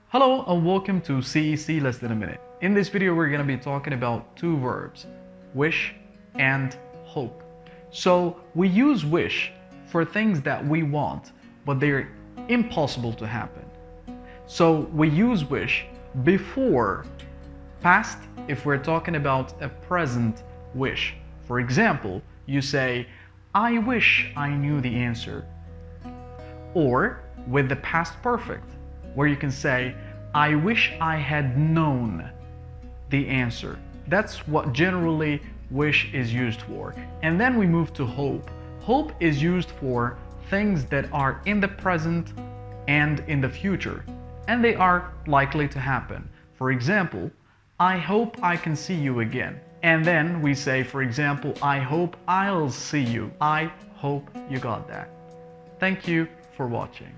Hello and welcome to CEC Less Than a Minute. In this video we're going to be talking about two verbs, wish and hope. So we use wish for things that we want, but they're impossible to happen. So we use wish before past if we're talking about a present wish. For example, you say, I wish I knew the answer. Or with the past perfect, where you can say, I wish I had known the answer. That's what generally wish is used for. And then we move to hope. Hope is used for things that are in the present and in the future, and they are likely to happen. For example, I hope I can see you again. And then we say, for example, I hope I'll see you. I hope you got that. Thank you for watching.